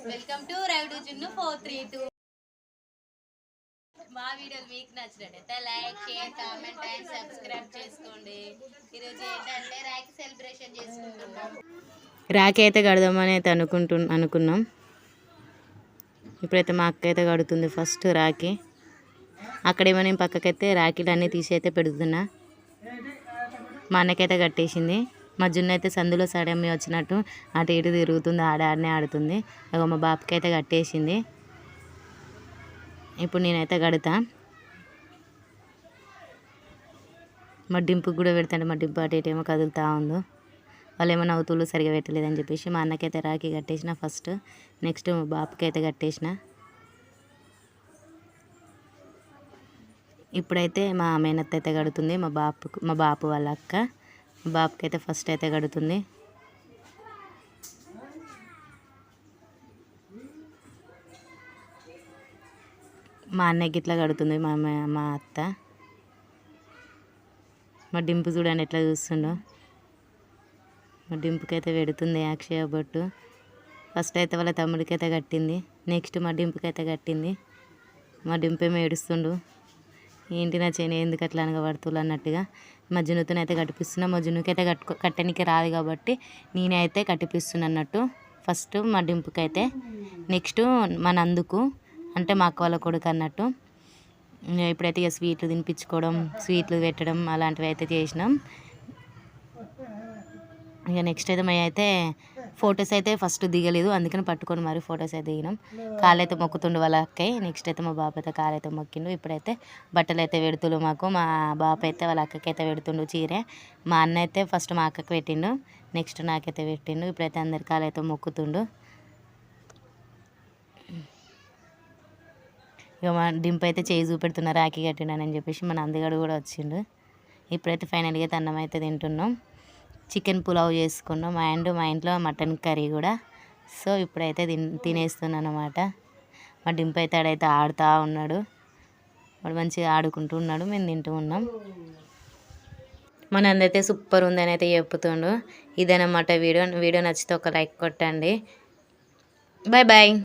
Welcome to rowdy జున్ను 432. మా వీడియోలు మీకు నచ్చినట్టయితే like, share, comment and subscribe చేసుకోండి. ఈరోజు ఏంటంటే రాఖీ సెలబ్రేషన్ చేసుకుంటున్నాం. రాఖీ అయితే కడదామని అయితే అనుకున్నాం. ఇప్పుడైతే మా అక్క అయితే కడుతుంది ఫస్ట్ రాఖీ. అక్కడేమో నేను పక్కకైతే రాఖీలు అన్నీ తీసి అయితే పెడుతున్నా. మా అన్నకైతే కట్టేసింది. మా జున్ను అయితే సందులో సడమ్మి వచ్చినట్టు అటు ఇటు తిరుగుతుంది, ఆడనే ఆడుతుంది. మా బాబుకి అయితే కట్టేసింది. ఇప్పుడు నేనైతే కడతా. మా డింపుకి కూడా పెడతాంటే మా డింపు అటు ఇటేమో కదులుతూ ఉందో. వాళ్ళు ఏమో నవ్వుతులు సరిగా పెట్టలేదని చెప్పేసి మా అన్నకైతే రాఖీ కట్టేసిన ఫస్ట్. నెక్స్ట్ మా బాబుకి అయితే కట్టేసిన. ఇప్పుడైతే మా మేనత్త అయితే కడుతుంది. మా బాపు వాళ్ళ అక్క. మా బాపుకి అయితే ఫస్ట్ అయితే కడుతుంది. మా అన్నయ్యకి ఇట్లా కడుతుంది మా అత్త. మా డింపు చూడండి ఎట్లా చూస్తుండో. మా డింపుకి అయితే పెడుతుంది అక్షయ బొట్టు. ఫస్ట్ అయితే వాళ్ళ తమ్ముడికి అయితే కట్టింది. నెక్స్ట్ మా డింపుకి అయితే కట్టింది. మా డింపు ఏమో ఏడుస్తుండు. ఏంటి నా చేయని ఎందుకు అట్లా అనగబడుతులు అన్నట్టుగా మా జున్నుతో అయితే కట్టిపిస్తున్నా. మా జున్నుకి అయితే కట్టనికి రాదు కాబట్టి నేనే అయితే కట్టిపిస్తున్నా అన్నట్టు. ఫస్ట్ మా డింపుకి అయితే, నెక్స్ట్ మా నందుకు అంటే మా అక్క వాళ్ళ కొడుకు అన్నట్టు. ఇప్పుడైతే ఇక స్వీట్లు తినిపించుకోవడం, స్వీట్లు పెట్టడం అలాంటివి అయితే చేసినాం. ఇక నెక్స్ట్ అయితే మేము అయితే ఫొటోస్ అయితే ఫస్ట్ దిగలేదు, అందుకని పట్టుకొని మరి ఫొటోస్ అయితే దిగినాం. కాళ్ళైతే మొక్కుతుండు వాళ్ళ అక్కయ్య. నెక్స్ట్ అయితే మా బాబు అయితే కాళ్ళైతే మొక్కిండు. ఇప్పుడైతే బట్టలు అయితే పెడుతుండు మాకు. మా బాబు అయితే వాళ్ళ అక్కకి అయితే పెడుతుండు చీరే. మా అన్న అయితే ఫస్ట్ మా అక్కకి పెట్టిండు, నెక్స్ట్ నాకైతే పెట్టిండు. ఇప్పుడైతే అందరి కాళ్ళైతే మొక్కుతుండు. ఇక మా డింపు అయితే చేయి చూపెడుతున్నారు రాఖీ కట్టిండని చెప్పేసి. మన నందిగాడు కూడా వచ్చిండు. ఇప్పుడైతే ఫైనల్గా అయితే అన్నం అయితే తింటున్నాం. చికెన్ పులావ్ చేసుకున్నాం అండ్ మా ఇంట్లో మటన్ కర్రీ కూడా. సో ఇప్పుడైతే తినేస్తున్నాను అనమాట. మా డింపు అయితే ఆడైతే ఆడుతూ ఉన్నాడు. వాడు మంచిగా ఆడుకుంటూ ఉన్నాడు, మేము తింటూ ఉన్నాం. మన అందరైతే సూపర్ ఉందని అయితే చెప్పుతుండు. ఇదన్నమాట వీడియో నచ్చితే ఒక లైక్ కొట్టండి. Bye bye.